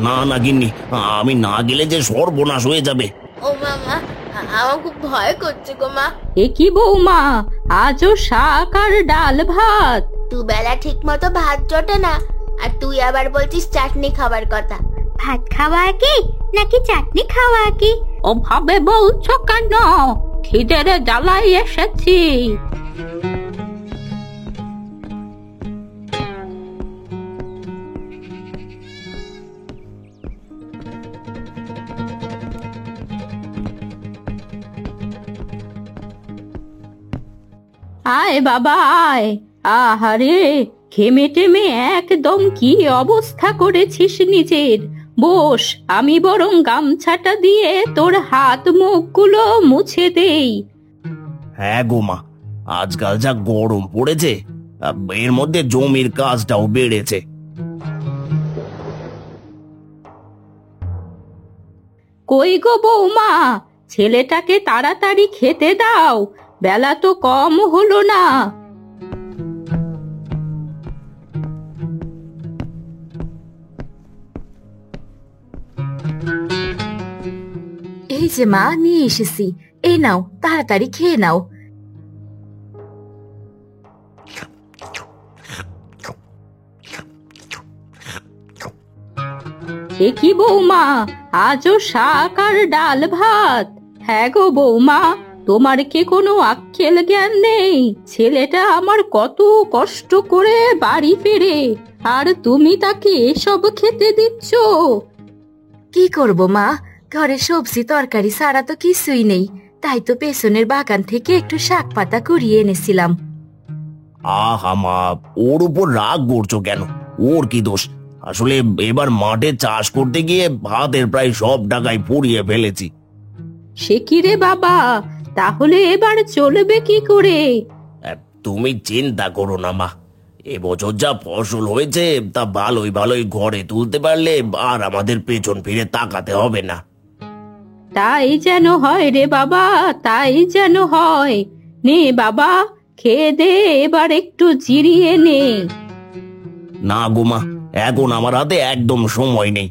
না না গিন্নি, আমি না গেলে যে সর্বনাশ হয়ে যাবে। ও মামা, আমার খুব ভয় করছে গো মা। এ কি বৌমা, আজও শাক আর ডাল ভাত? দুবেলা ঠিক মতো ভাত জোটে না, আর তুই আবার বলছিস চাটনি খাবার কথা। ভাত খাওয়া কি নাকি চাটনি খাওয়া কি? ওভাবে বলছো কেন? খিদের জ্বালাই এসেছি। আয় বাবা আয়। আহারে, ঘেমে টেমে একদম কি অবস্থা করেছিস নিজের। বস, আমি বরং গামছাটা দিয়ে তোর হাত মুখগুলো মুছে দেই। হ্যাঁ গো মা, আজকাল যা গরম পড়েছে, এর মধ্যে জমির কাজটাও বেড়েছে। কই গো বৌমা, ছেলেটাকে তাড়াতাড়ি খেতে দাও, বেলা তো কম হলো না। এই যে মা, নিয়ে এসেছি, এই নাও, তাড়াতাড়ি খেয়ে নাও। এ কি বৌমা, আজও শাক আর ডাল ভাত? হ্যাঁ গো বৌমা, তোমার কি কোনো আক্কেল জ্ঞান নেই? ছেলেটা আমার কত কষ্ট করে বাড়ি ফেরে, আর তুমি তাকে এসব খেতে দিচ্ছ? কি করব মা, ঘরে সবজি তরকারি ছাড়া তো কিছুই নেই, তাই তো পেছনের বাগান থেকে একটু শাক পাতা কুড়িয়ে এনেছিলাম। আহা মা, ওর উপর রাগ করছো কেন? ওর কি দোষ? আসলে এবার মাঠে চাষ করতে গিয়ে ভাতের প্রায় সব টাকাই পুড়িয়ে ফেলেছি। সে কি রে বাবা, তাহলে এবার চলবে কি করে? তুমি চিন্তা করো না মা, এবছর যা ফসল হয়েছে তা ভালোই ভালোই ঘরে তুলতে পারলে আর আমাদের পেছন ফিরে তাকাতে হবে না। তাই যেন হয় রে বাবা, তাই যেন হয়। নে বাবা, খেয়ে দে, এবার একটু জিরিয়ে নে। না গো মা, এখন আমার হাতে একদম সময় নেই,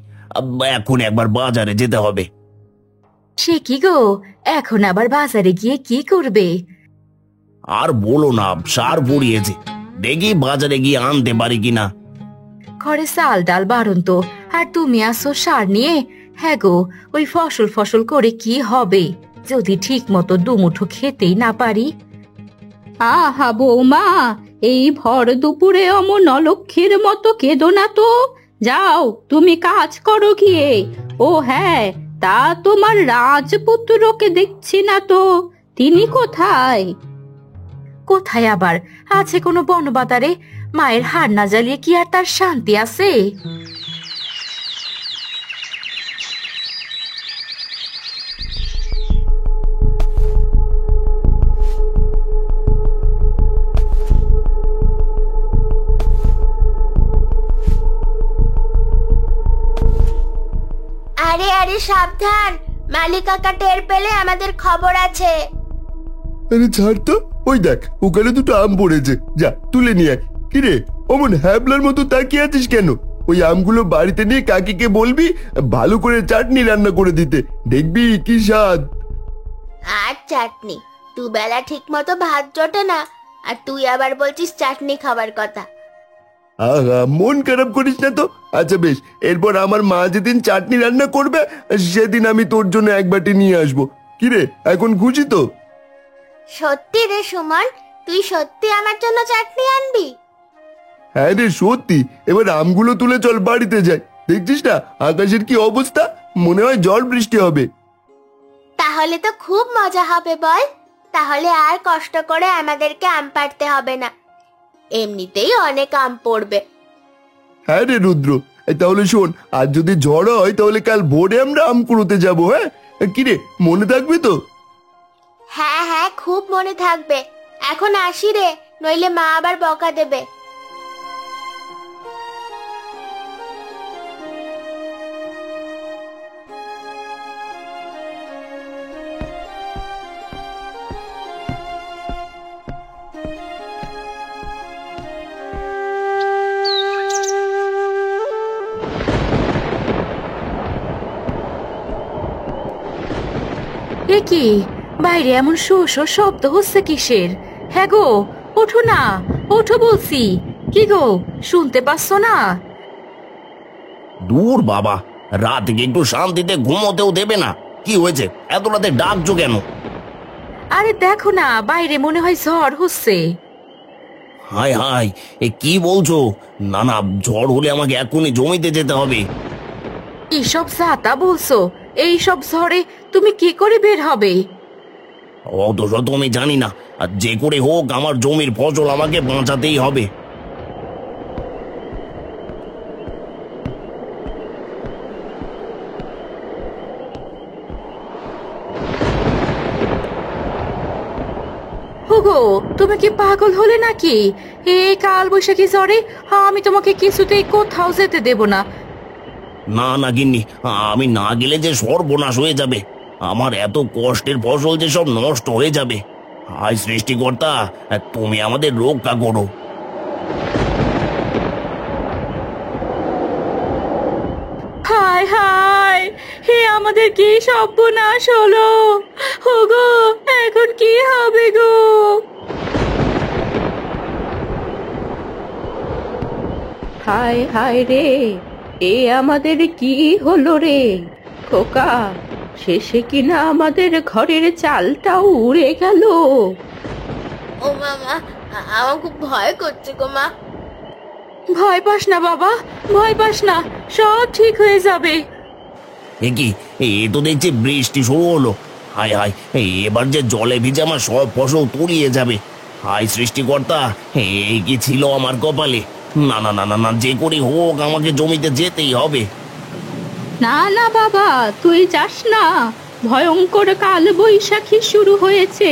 এখন একবার বাজারে যেতে হবে। সে কি গো, এখন আবার বাজারে গিয়ে কি করবে? আর বলো না, সার পুড়িয়েছে, দেখি বাজারে গিয়ে আনতে পারি কিনা। ঘরে চাল ডাল বারণ তো, আর তুমি আসো সার নিয়ে। হ্যাঁ গো, ওই ফসল করে কি হবে যদি ঠিক মতো দুমুঠো খেতেই না পারি? আহা বৌমা, এই ভর দুপুরে অমন অলক্ষীর মতো কেঁদো না তো। যাও, তুমি কাজ করো গিয়ে। ও হ্যাঁ, তা তোমার রাজপুত্রকে দেখছি না তো, তিনি কোথায়? কোথায় আবার আছে কোনো বনবাতারে? মায়ের হার না জ্বালিয়ে কি আর তার শান্তি আছে? আরে আরে সাবধান, মালিক কাকা টের পেলে আমাদের খবর আছে। আরে ছাড় তো, ওই দেখ ওখানে দুটো আম পড়েছে, যা তুলে নিয়ে আয়। কিরে, অমন হ্যাবলার মতো তাকিয়ে আছিস কেন? ওই আমগুলো বাড়িতে নিয়ে কাকিকে বলবি ভালো করে চাটনি রান্না করে দিতে, দেখবি কি স্বাদ। আর চাটনি? দুবেলা ঠিক মতো ভাত জোটে না, আর তুই আবার বলছিস চাটনি খাবার কথা। আহা, মন খারাপ করিস না তো। আচ্ছা বেশ, এরপর আমার মা যেদিন চাটনি রান্না করবে সেদিন আমি তোর জন্য এক বাটি নিয়ে আসবো। কিরে, এখন খুশি তো? সত্যি রে সুমন, তুই সত্যি আমার জন্য চাটনি আনবি? হ্যাঁ রে সত্যি। এবার আমগুলো তুলে চল বাড়িতে যাই। দেখছিস না আকাশের কি অবস্থা, মনে হয় ঝড় বৃষ্টি হবে। তাহলে তো খুব মজা হবে বল। তাহলে আর কষ্ট করে আমাদেরকে আম পাড়তে হবে না, এমনিতেই অনেক আম পড়বে। হ্যাঁ রে রুদ্র, তাহলে শোন, আজ যদি ঝড় হয় তাহলে কাল ভোরে আমরা আম কুড়োতে যাবো। হ্যাঁ, কিরে মনে থাকবে তো? হ্যাঁ হ্যাঁ, খুব মনে থাকবে। এখন আসি রে, নইলে মা আবার বকা দেবে। এ কি, বাইরে এমন শো শো শব্দ হচ্ছে কিসের? হ্যাঁ গো, ওঠো না, ওঠো বলছি। কি গো, শুনতে পাচ্ছ না? দূর বাবা, রাতে কি একটু শান্তিতে ঘুমোতেও দেবে না? কি হয়েছে, এত রাতে ডাকছো কেন? আরে দেখো না, বাইরে মনে হয় ঝড় হচ্ছে। হায় হায়, এ কি বলছো? না না, ঝড় হলে আমাকে এখনই জমিতে যেতে হবে। এসব যাতা বলছো? এই সব ঝড়ে তুমি কি করে বের হবে? অত শত আমি জানি না, আর যে করে হোক আমার জমির ফসল আমাকে বাঁচাতেই হবে। হুগো, তুমি কি পাগল হলে নাকি? এই কাল বৈশাখী ঝড়ে আমি তোমাকে কিছুতেই কোথাও যেতে দেব না। না না গিন্নি, আমি না গেলে যে সর্বনাশ হয়ে যাবে। আমার এত কষ্টের ফসল যে সব নষ্ট হয়ে যাবে। হায় সৃষ্টিকর্তা, তুমি আমাদের রক্ষা করো। হায় হায়, হে আমাদের কি সর্বনাশ হলো! হুগো, এখন কি হবে গো? হায় হায় রে, এ আমাদের কি হলো রে খোকা? শেষে কিনা আমাদের ঘরের চালটাও উড়ে গেল। ও মামা, আমার খুব ভয় করছে গো মা। ভয় পাস না বাবা, ভয় পাস না, সব ঠিক হয়ে যাবে। এ কি, এ তো দেখছি বৃষ্টি শুরু হলো। হায় হায়, এবার যে জলে ভিজে আমার সব ফসল তলিয়ে যাবে। হায় সৃষ্টিকর্তা, এই কি ছিল আমার কপালে? না না না না না, যে করে হোক আমাকে জমিতে যেতেই হবে। না না বাবা, তুই যাস না। ভয়ঙ্কর কাল বৈশাখী শুরু হয়েছে,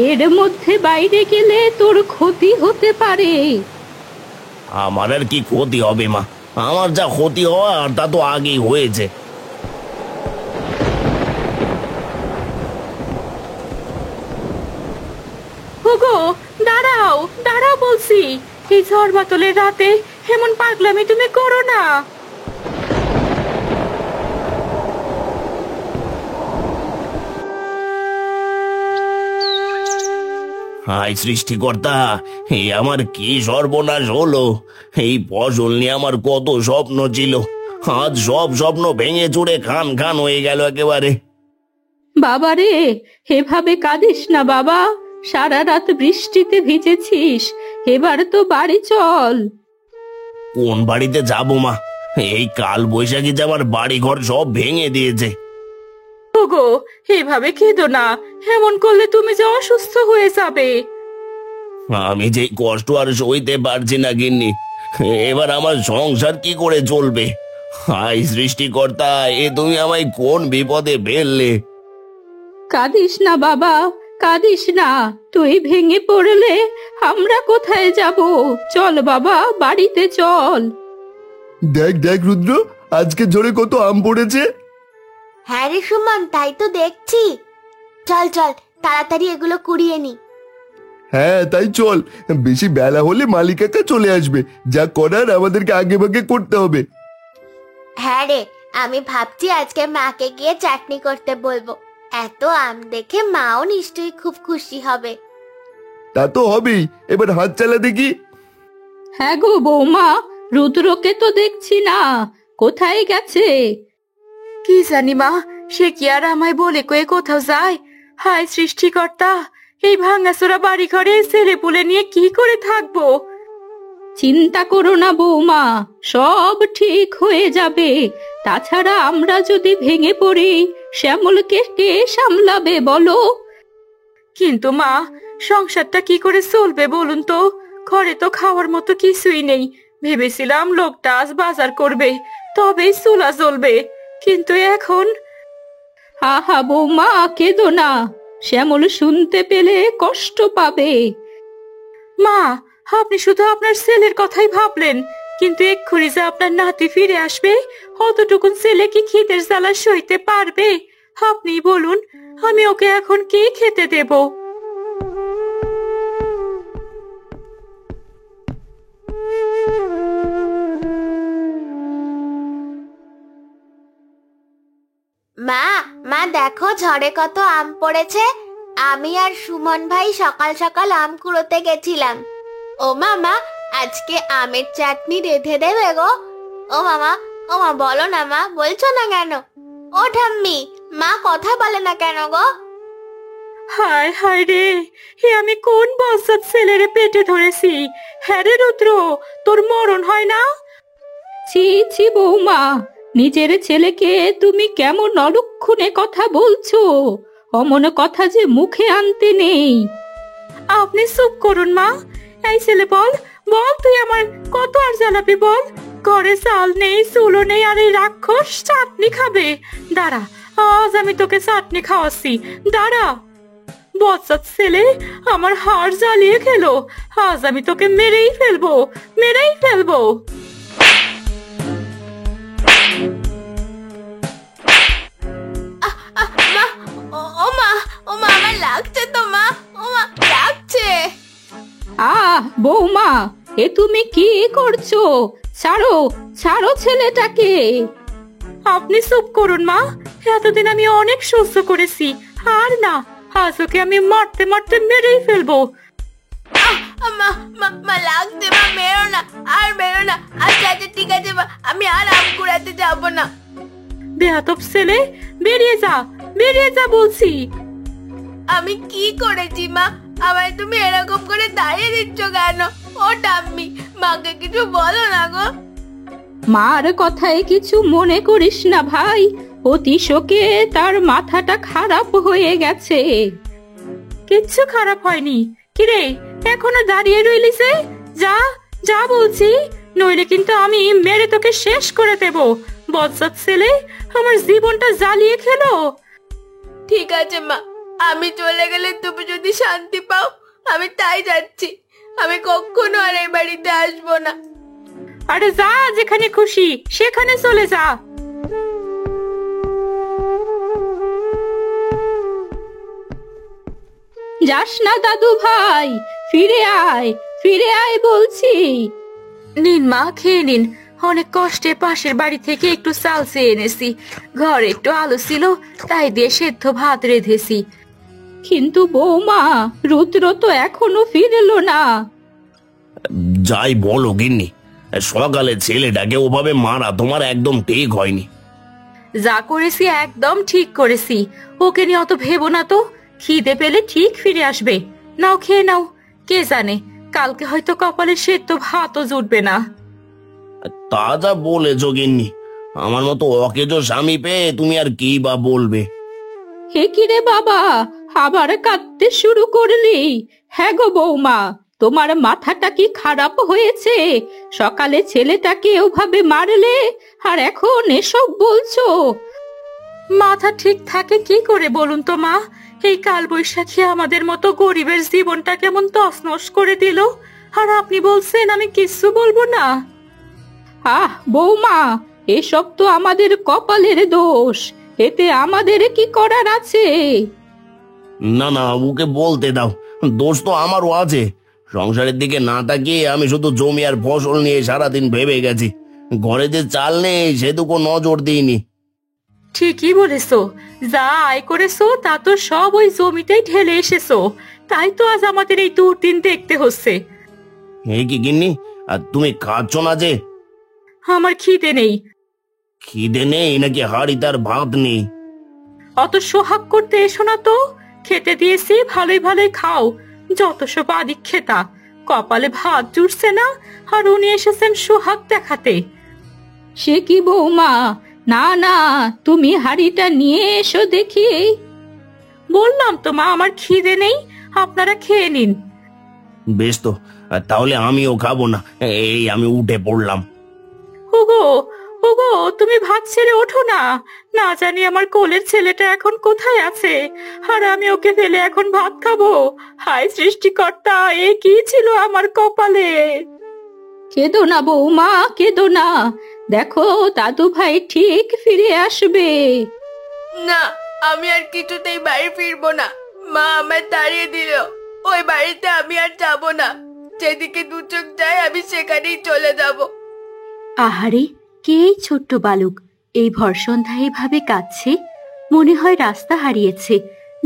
এর মধ্যে বাইরে গেলে তোর ক্ষতি হতে পারে। আমার আর কি ক্ষতি হবে মা? আমার যা ক্ষতি হওয়ার তা তো আগেই হয়েছে। হুগো, দাঁড়াও, দাঁড়াও বলছি। এই ঝড় বাতলের রাতে এমন পাগলামি তুমি করো না। হায় সৃষ্টিকর্তা, এ আমার কি সর্বনাশ হলো! এই ফসল নিয়ে আমার কত স্বপ্ন ছিল, আজ সব স্বপ্ন ভেঙে চুরে খান খান হয়ে গেল একেবারে। বাবা রে, এভাবে কাঁদিস না বাবা। সারা রাত বৃষ্টিতে ভিজেছিস, এবার তো বাড়ি চল। কোন বাড়িতে যাবো মা? এই কাল বৈশাখী যে আমার বাড়ি ঘর সব ভেঙে দিয়েছে। হুগো, এভাবে কেঁদো না, এমন করলে তুমি যে অসুস্থ হয়ে যাবে। আমি যে কষ্ট আর সইতে পারছি না গিন্নি, এবার আমার সংসার কি করে চলবে? হায় সৃষ্টিকর্তা, এ তুমি আমায় কোন বিপদে ফেললে? কাঁদিস না বাবা, কাঁদিস না। তুই ভেঙে পড়লে আমরা কোথায় যাব? চল বাবা, বাড়িতে চল। দেখ দেখ রুদ্র, আজকে ঝড়ে কত আম পড়েছে। হ্যাঁ রে সুমন, তাই তো দেখছি। চল চল, তাড়াতাড়ি এগুলো কুড়িয়ে নি। হ্যাঁ তাই চল, বেশি বেলা হলে মালিক কাকা চলে আসবে। যা করার আমাদেরকে আগে ভাগে করতে হবে। হ্যাঁ রে, আমি ভাবছি আজকে মাকে গিয়ে চাটনি করতে বলবো। এত আম দেখে মাও নিশ্চয়ই খুব খুশি হবে। তা তো হবেই, এবার হাত চালা দেখি। হ্যাঁ গো বৌমা, রুদ্রকে তো দেখছি না, কোথায় গেছে? কি জানি মা, সে কি আর আমায় বলে কয়ে কোথাও যায়? হায় সৃষ্টিকর্তা, এই ভাঙাচোরা বাড়ি ঘরে ছেলে পুলে নিয়ে কি করে থাকবো? চিন্তা করো না বৌমা, সব ঠিক হয়ে যাবে। তাছাড়া আমরা যদি ভেঙে পড়ি, শ্যামলকে কে সামলাবে বলো? কিন্তু মা, সংসারটা কি করে চলবে বলুন তো? ঘরে তো খাওয়ার মতো কিছুই নেই। ভেবেছিলাম লোকটা আজ বাজার করবে, তবেই চুলা জ্বলবে, কিন্তু এখন। আহা বৌমা, কেঁদো না, শ্যামল শুনতে পেলে কষ্ট পাবে। মা, আপনি শুধু আপনার ছেলের কথাই ভাবলেন, কিন্তু এক্ষুনি যে আপনার নাতি ফিরে আসবে, অতটুকুন ছেলে কি খিদের জ্বালা সইতে পারবে? আপনিই বলুন, আমি ওকে এখন কি খেতে দেব? মা, মা দেখো ঝড়ে কত আম পড়েছে। আমি আর সুমন ভাই সকাল সকাল আম কুড়োতে গেছিলাম। ও মামা, আজকে আমের চাটনি রেঁধে দেবে গো? ও মামা, ও মা, বলো না মা, বলছো না কেন? ও ঠাম্মি, মা কথা বলে না কেন গো? হায় হায় রে, হে আমি কোন বজ্জাত ছেলেরে পেটে ধরেছি। হ্যাঁ রে রুদ্র, তোর মরণ হয় না? ছি ছি বৌমা, নিজের ছেলেকে তুমি কেমন অলক্ষণে কথা বলছো? অমন কথা যে মুখে আনতে নেই। আপনি চুপ করুন মা। এই ছেলে, বল বল, তুই আমার কত আর জ্বালাবি বল। ঘরে চাল নেই, চুলো নেই, আর এই রাক্ষস চাটনি খাবে। দাঁড়া, আজ আমি তোকে চাটনি খাওয়াচ্ছি, দাঁড়া। বজ্জাত ছেলে, আমার হাড় জ্বালিয়ে খেলো। আজ আমি তোকে মেরেই ফেলবো, মেরেই ফেলবো। মা, ও মা, ও মা, আমার লাগছে তো মা, ও মা, লাগছে। বৌমা, এ তুমি কি করছো? ছাড়ো, ছাড়ো ছেলেটাকে। আপনি চুপ করুন মা। এতদিন আমি অনেক সহ্য করেছি, আর না, আজ ওকে আমি মারতে মারতে মেরেই ফেলবো। মা, মা, মা, লাগছে মা, মেরো না, আর মেরো না। আচ্ছা আচ্ছা, ঠিক আছে মা, আমি আর আম কুড়াতে যাবো না। বেয়াদব ছেলে, বেরিয়ে যা, বেরিয়ে যা বলছি। আমি কি করেছি মা? আমায় তুমি এরকম করে দাঁড়িয়ে দিচ্ছ কেন? ও ঠাম্মি, মাকে কিছু বলো না গো। মার কথায় কিছু মনে করিস না ভাই, অতি শোকে তার মাথাটা খারাপ হয়ে গেছে। কিচ্ছু খারাপ হয়নি। কিরে, এখনো দাঁড়িয়ে রইলিস? যা, যা বলছি, নইলে কিন্তু আমি মেরে তোকে শেষ করে দেব। বজ্জাত ছেলে, আমার জীবনটা জ্বালিয়ে খেলো। ঠিক আছে মা, আমি চলে গেলে তুমি যদি শান্তি পাও, আমি তাই যাচ্ছি। আমি কখনো আর এই বাড়িতে আসবো না। আরে যা, যেখানে খুশি সেখানে চলে যা। যাস না দাদু ভাই, ফিরে আয়, ফিরে আয় বলছি। নিন মা, খেয়ে নিন। অনেক কষ্টে পাশের বাড়ি থেকে একটু চাল চেয়ে এনেছি। ঘরে একটু আলু ছিল, তাই দিয়ে সেদ্ধ ভাত রেঁধেছি। কিন্তু বৌমা, রুদ্র তো এখনো ফিরলো না। যাই বলো গিন্নি, সকালে ছেলেটাকে ওভাবে মারা তোমার একদম ঠিক হয়নি। যা করেছি একদম ঠিক করেছি। ওকে নিয়ে অত ভেবো না তো। খিদে পেলে ঠিক ফিরে আসবে। নাও, খেয়ে নাও। কে জানে, কালকে হয়তো কপালে সেদ্ধ ভাতও জুটবে না। তা যা বলেছ গিন্নি, আমার মতো অকেজো স্বামী পেয়ে তুমি আর কি বা বলবে। হে কি রে বাবা, আবার কাঁদতে শুরু করলি? হ্যাঁ গো বৌমা, তোমার মাথাটা কি খারাপ হয়েছে? সকালে ছেলেটাকে ওভাবে মারলে, আর এখন এসব বলছো? মাথা ঠিক থাকে কি করে বলুন তো মা? এই কাল বৈশাখী আমাদের মতো গরিবের জীবনটা কেমন তছনছ করে দিল, আর আপনি বলছেন আমি কিচ্ছু বলবো না? বৌমা, এসব তো আমাদের কপালের দোষ, এতে আমাদের কি করার আছে? না না, ওকে বলতে দাও, দোষ তো আমারও আছে। সংসারের দিকে না তাকিয়ে আমি শুধু জমি আর ফসল নিয়ে সারাদিন ভেবে গেছি। ঘরে যে চাল নেই সেটুকু নজর দিইনি। ঠিকই বলেছো, যা আয় করেছো তা তো সব ওই জমিতেই ঢেলে এসেছো। তাই তো আজ আমাদের এই দুর্দিন দেখতে হচ্ছে। এই কি গিন্নি, আর তুমি খাচ্ছ না যে? আমার খিদে নেই। খিদে নেই নাকি হাড়িতে আর ভাত নেই? অত সোহাগ করতে এসো না তো। খেতে দিয়েছি, ভালোই ভালোই খাও। যত সব আদিক খেতা, কপালে ভাত জুটছে না, আর উনি এসেছেন সোহাগ দেখাতে। সে কি বৌমা, না না, তুমি হাড়িটা নিয়ে এসো দেখি। বললাম তো মা, আমার খিদে নেই, আপনারা খেয়ে নিন। বেশ তো, তাহলে আমিও খাবো না, এই আমি উঠে পড়লাম। ওগো, ওগো, তুমি ভাত ছেড়ে ওঠো না। না জানি আমার কোলের ছেলেটা এখন কোথায় আছে, আর আমি ওকে ফেলে এখন ভাত খাবো? হায় সৃষ্টিকর্তা, এ কি ছিল আমার কপালে? কেঁদো না বৌমা, কেঁদো না, দেখো দাদু ভাই ঠিক ফিরে আসবে। না, আমি আর কিছুতেই বাড়ি ফিরবো না। মা আমায় তাড়িয়ে দিল। ওই বাড়িতে আমি আর যাব না। যেদিকে দু চোখ যায় আমি সেখানেই চলে যাব। আহারে, কে এই ছোট্ট বালক এই ভর সন্ধ্যায় এভাবে কাঁদছে? মনে হয় রাস্তা হারিয়েছে।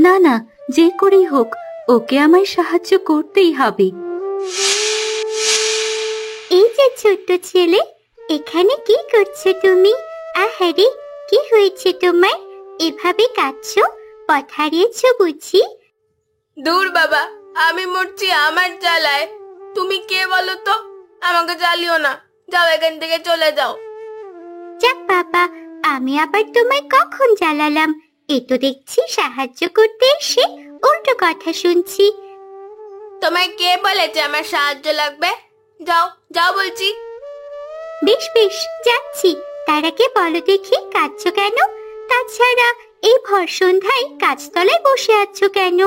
না না, যে করেই হোক ওকে আমায় সাহায্য করতেই হবে। এই যে ছোট্ট ছেলে, এখানে কি করছো তুমি? আহারে, কি হয়েছে তোমার? এভাবে কাঁদছো? পথ হারিয়েছো বুঝি? দূর বাবা, আমি মরছি আমার জ্বালায়। তুমি কে বলো তো? আমাকে জ্বালিও না, যাও এখান থেকে চলে যাও। যাক বাবা, আমি আবার তোমায় কখন জ্বালালাম? এ তো দেখছি সাহায্য করতে এসে উল্টো কথা শুনছি। তোমায় কে বলেছে আমার সাহায্য লাগবে? যাও যাও বলছি। বেশ বেশ, যাচ্ছি। তার আগে বলো দেখি কাঁদছো কেন? তাছাড়া এই ভর সন্ধ্যায় গাছতলায় বসে আছো কেন?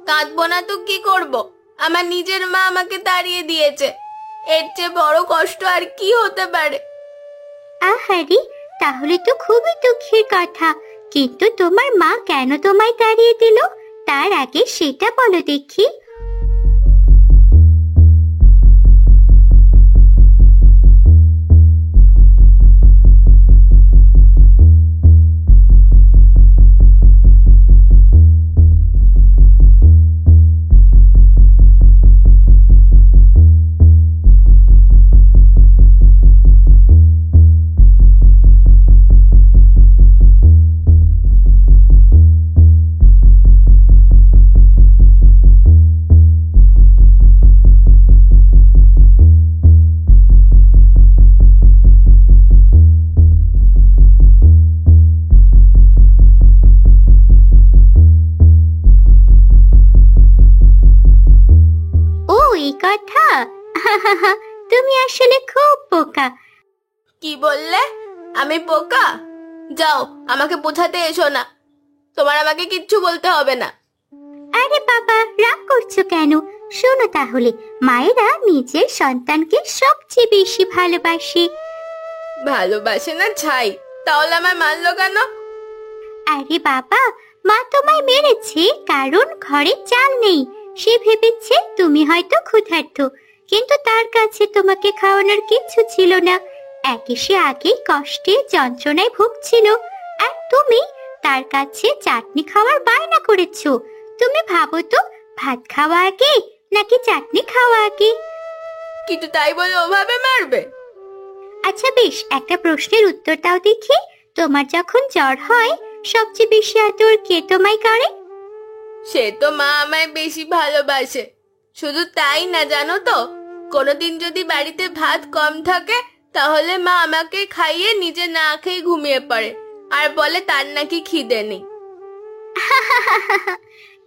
কাঁদবো না তো কি করব? আমার নিজের মা আমাকে তাড়িয়ে দিয়েছে। এর চেয়ে বড় কষ্ট আর কি হতে পারে? আহারে, তাহলে তো খুবই দুঃখের কথা। কিন্তু তোমার মা কেন তোমায় তাড়িয়ে দিল? তার আগে সেটা বলো দেখি। ও, এই কথা। তুমি আসলে খুব বোকা। কি বললে? আমি বোকা? যাও, আমাকে বোঝাতে এসো না। তোমার আমাকে কিচ্ছু বলতে হবে না। আরে বাবা, রাগ করছো কেন? শোনো তাহলে, মায়েরা নিজের সন্তানকে সবচেয়ে বেশি ভালোবাসে। ভালোবাসে না ছাই, তাহলে আমায় মারলো কেন? আরে বাবা, মা তোমায় মেরেছে কারণ ঘরে চাল নেই। সে ভেবেছে তুমি হয়তো ক্ষুধার্ত, কিন্তু তার কাছে তোমাকে খাওয়ানোর কিছু ছিল না। একে সে আগেই কষ্টে যন্ত্রণায় ভুগছিল, আর তুমি তার কাছে চাটনি খাওয়ার বায়না করেছো। তুমি ভাবো তো, ভাত খাওয়া আগে নাকি চাটনি খাওয়া আগে? কিন্তু তাই বলে ওভাবে মারবে? আচ্ছা বেশ, একটা প্রশ্নের উত্তর দাও দেখি। তোমার যখন জ্বর হয় সবচেয়ে বেশি আদর কে তোমায় করে? সে তো মা আমায় বেশি ভালোবাসে। শুধু তাই না, জানো তো, কোনোদিন যদি বাড়িতে ভাত কম থাকে তাহলে মা আমাকে খাইয়ে নিজে না খেয়ে ঘুমিয়ে পড়ে আর বলে তার নাকি খিদে নেই।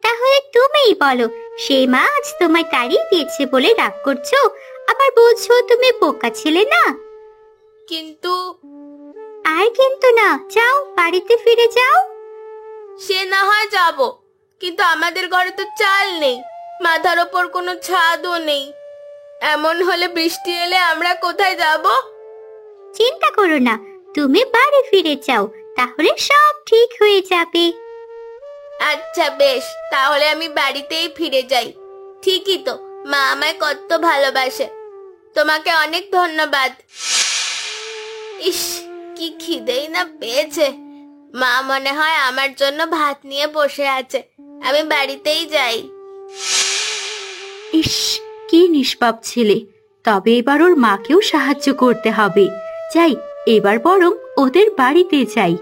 তাহলে তুমিই বলো, সেই মা আজ তোমায় তাড়িয়ে দিয়েছে বলে রাগ করছো, আবার বলছো তুমি বোকা ছেলে না? কিন্তু আর কিন্তু না, যাও বাড়িতে ফিরে যাও। সে না হয় যাব, কিন্তু আমাদের ঘরে তো চাল নেই, মাথার ওপর কোনো ছাদও নেই। এমন হলে বৃষ্টি এলে আমরা কোথায় যাব? চিন্তা করো না, তুমি বাড়ি ফিরে যাও, তাহলে সব ঠিক হয়ে যাবে। আচ্ছা বেশ, তাহলে আমি বাড়িতেই ফিরে যাই। ঠিকই তো, মা আমায় কত ভালোবাসে। তোমাকে অনেক ধন্যবাদ। ইস, কি খিদেই না পেয়েছে। মা মনে হয় আমার জন্য ভাত নিয়ে বসে আছে। আমি বাড়িতেই যাই। ইস, কি নিষ্পাপ ছেলে। তবে এবার ওর মাকেও সাহায্য করতে হবে। যাই, এবার বরং ওদের বাড়িতে যাই।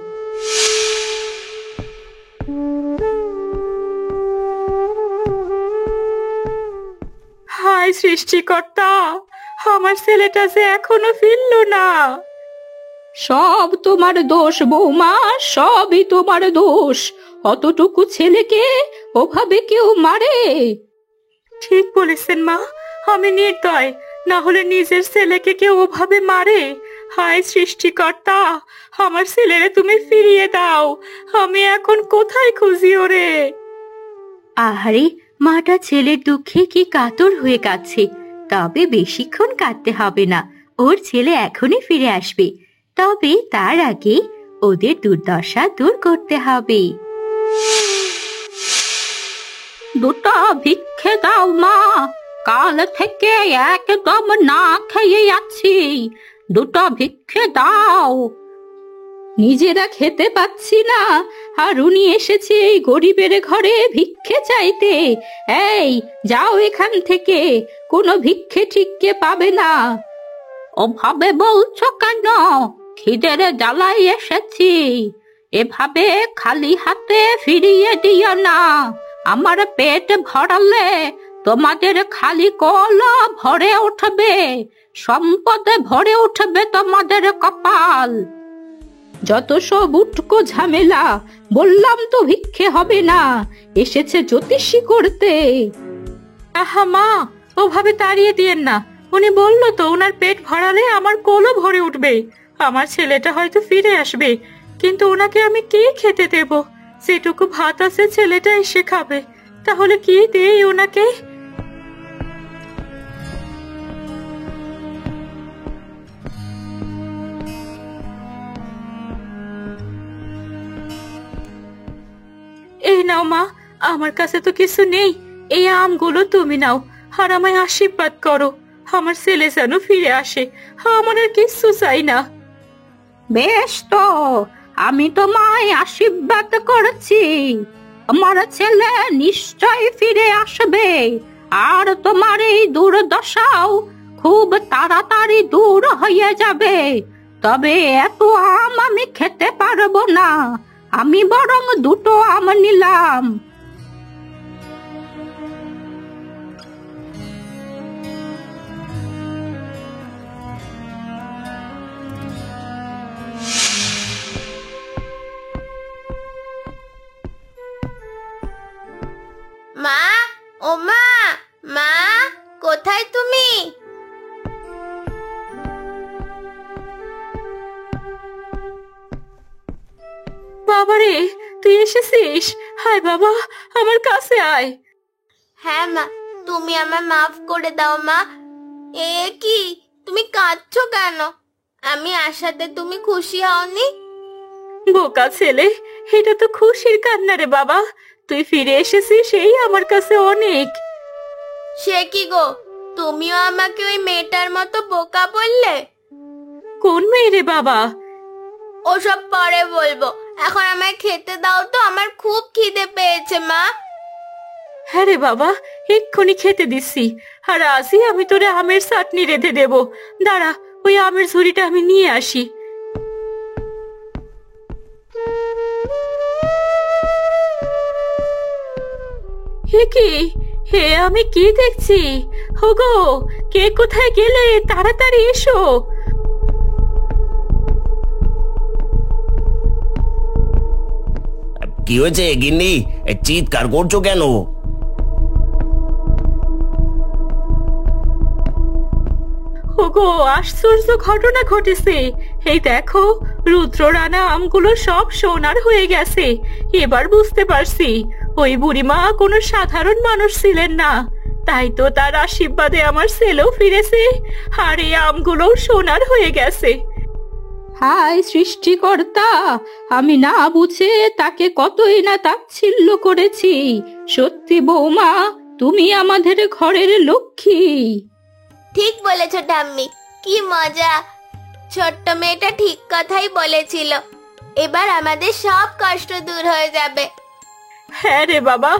হায় সৃষ্টিকর্তা, আমার ছেলেটা যে এখনো ফিরলো না। সব তোমার দোষ বৌমা, সবই তোমার দোষ। অতটুকু ছেলেকে ওভাবে কেউ মারে? ঠিক বলেছেন মা, আমি নির্দয়। না হলে নিজের ছেলেকে কেউ ওভাবে মারে? হায় সৃষ্টিকর্তা, আমার ছেলেরে তুমি ফিরিয়ে দাও। আমি এখন কোথায় খুঁজি ওরে? আহারে, মাটা ছেলের দুঃখে কি কাতর হয়ে কাঁদছে। তবে বেশিক্ষণ কাঁদতে হবে না, ওর ছেলে এখনই ফিরে আসবে। তবে তার আগে ওদের দুর্দশা দূর করতে হবে। দুটো ভিক্ষে দাও মা, কাল থেকে একদম না খেয়ে আছি। দুটো ভিক্ষে দাও। নিজেরা খেতে পাচ্ছি না, আর উনি এসেছে এই গরিবের ঘরে ভিক্ষে চাইতে। এই যাও এখান থেকে, কোনো ভিক্ষে ঠিককে পাবে না। ওভাবে বলছো কেন? খিদের জ্বালায় এসেছি, এভাবে খালি হাতে ফিরিয়ে দিও না। আমার পেট ভরালে তোমাদের খালি কলা ভরে উঠবে, সম্পদে ভরে উঠবে তোমাদের কপাল। যত সব উটকো ঝামেলা, বললাম তো ভিক্ষে হবে না, এসেছে জ্যোতিষী করতে। আহা মা, ওভাবে তাড়িয়ে দিয়েন না। উনি বললো তো ওনার পেট ভরালে আমার কোলও ভরে উঠবে, আমার ছেলেটা হয়তো ফিরে আসবে। কিন্তু ওনাকে আমি কি খেতে দেব? যেটুকু ভাত আছে ছেলেটা এসে খাবে, তাহলে কি দেই ওনাকে? এই নাও মা, আমার কাছে তো কিছু নেই, এই আমগুলো তুমি নাও আর আমায় আশীর্বাদ করো আমার ছেলে যেন ফিরে আসে। আমার আর কিছু চাই না। বেশ তো, আমি তোমায় আশীর্বাদ করেছি, আমার ছেলে নিশ্চয় ফিরে আসবে, আর তোমার এই দুর্দশাও খুব তাড়াতাড়ি দূর হয়ে যাবে। তবে এত আম আমি খেতে পারবো না, আমি বরং দুটো আম নিলাম। মা, ও মা, মা কোথায় তুমি? বাবারে, তুই এসেছিস? হায় বাবা, আমার কাছে আয়। হ্যাঁ মা, তুমি আমায় মাফ করে দাও মা। এ কি, তুমি কাঁদছো কেন? আমি আসাতে তুমি খুশি হওনি? বোকা ছেলে, এটা তো খুশির কান্না রে বাবা। তুই ফিরে এসেছিস এই আমার কাছে অনেক। সে কি গো, তুমিও আমাকে ওই মেয়েটার মতো বোকা বললে? কোন মেয়ে রে বাবা? ওসব পরে বলবো, এখন আমায় খেতে দাও তো, আমার খুব খিদে পেয়েছে মা। হ্যাঁ রে বাবা, এক্ষুনি খেতে দিচ্ছি। আর আজই আমি তোরে আমের চাটনি রেঁধে দেব। দাঁড়া, ওই আমের ঝুড়িটা আমি নিয়ে আসি। হে কি, হে আমি কি দেখছি? হোগো, কে কোথায় গেলে? তাড়াতাড়ি এসো। কি হয়েছে গিন্নি, চিৎকার করছো কেন? ওগো, আশ্চর্য ঘটনা ঘটেছে। এই দেখো, রুদ্র রানা আমগুলো সব সোনার হয়ে গেছে। এবার বুঝতে পারছি ওই বুড়িমা কোনো সাধারণ মানুষ ছিলেন না, তাই তো তার আশীর্বাদে আমার ছেলেও ফিরেছে, আর এই আমগুলোও সোনার হয়ে গেছে। হায় সৃষ্টিকর্তা, আমি না বুঝে তাকে কতই না তাচ্ছিল্য করেছি। সত্যি বৌমা, তুমি আমাদের ঘরের লক্ষ্মী। ঠিক বলেছো ঠাম্মি, কি মজা। ছোট্ট মেয়েটা ঠিক কথাই বলেছিল, এবার আমাদের সব কষ্ট দূর হয়ে যাবে। হ্যাঁ রে বাবা।